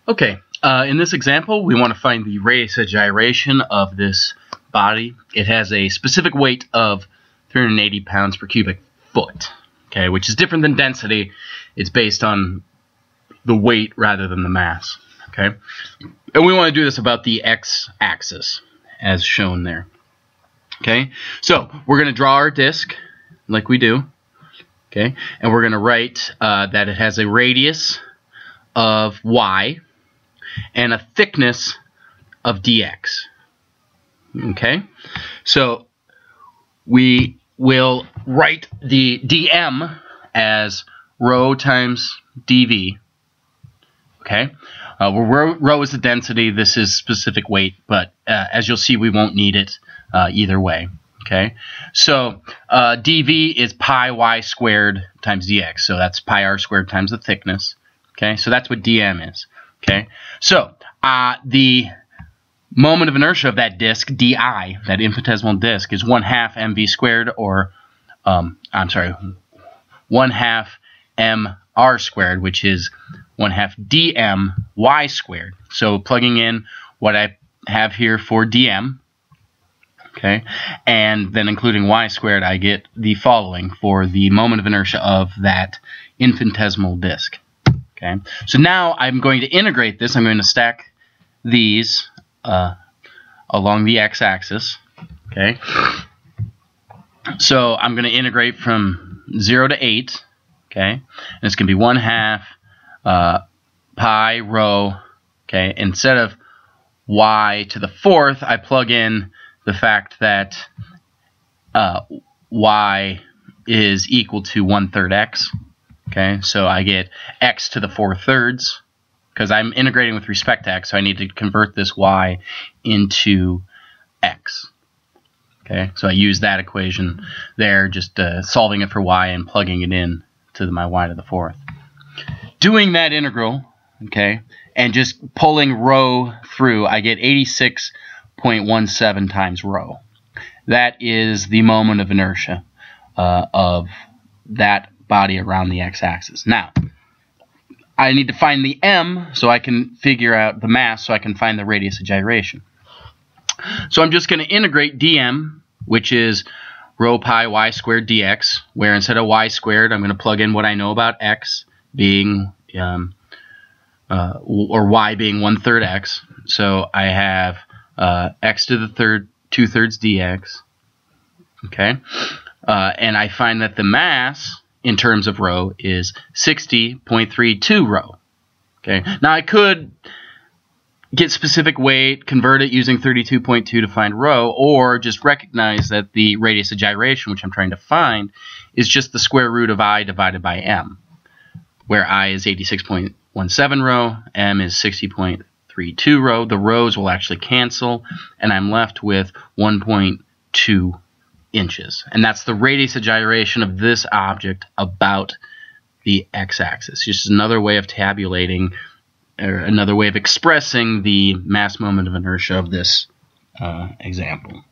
Okay, in this example, we want to find the radius of gyration of this body. It has a specific weight of 380 pounds per cubic foot, okay, which is different than density. It's based on the weight rather than the mass, okay? And we want to do this about the x-axis, as shown there, okay? So we're going to draw our disk, like we do, okay? And we're going to write that it has a radius of y and a thickness of dx. Okay, so we will write the dm as rho times dv. Okay, where rho is the density, this is specific weight, but as you'll see, we won't need it either way. Okay, so dv is pi y squared times dx, so that's pi r squared times the thickness. Okay, so that's what dm is. Okay, so the moment of inertia of that disk, di, that infinitesimal disk, is 1/2 mv squared, or I'm sorry, 1/2 mr squared, which is 1/2 dm y squared. So plugging in what I have here for dm, okay, and then including y squared, I get the following for the moment of inertia of that infinitesimal disk. Okay, so now I'm going to integrate this. I'm going to stack these along the x-axis. Okay, so I'm going to integrate from 0 to 8. Okay, and it's going to be 1/2 pi rho. Okay, instead of y to the 4th, I plug in the fact that y is equal to 1/3 x. Okay, so I get x to the 4/3, because I'm integrating with respect to x, so I need to convert this y into x. Okay, so I use that equation there, just solving it for y and plugging it in to my y to the 4th. Doing that integral, okay, and just pulling rho through, I get 86.17 times rho. That is the moment of inertia of that body around the x-axis. Now, I need to find the m so I can figure out the mass, so I can find the radius of gyration. So I'm just going to integrate dm, which is rho pi y squared dx, where instead of y squared, I'm going to plug in what I know about x being, or y being 1/3 x. So I have x to the 2/3 dx. Okay, and I find that the mass in terms of rho is 60.32 rho. Okay, now I could get specific weight, convert it using 32.2 to find rho, or just recognize that the radius of gyration, which I'm trying to find, is just the square root of I divided by m, where I is 86.17 rho, m is 60.32 rho. The rho's will actually cancel, and I'm left with 1.2 inches, and that's the radius of gyration of this object about the x-axis. Just another way of tabulating, or another way of expressing the mass moment of inertia of this example.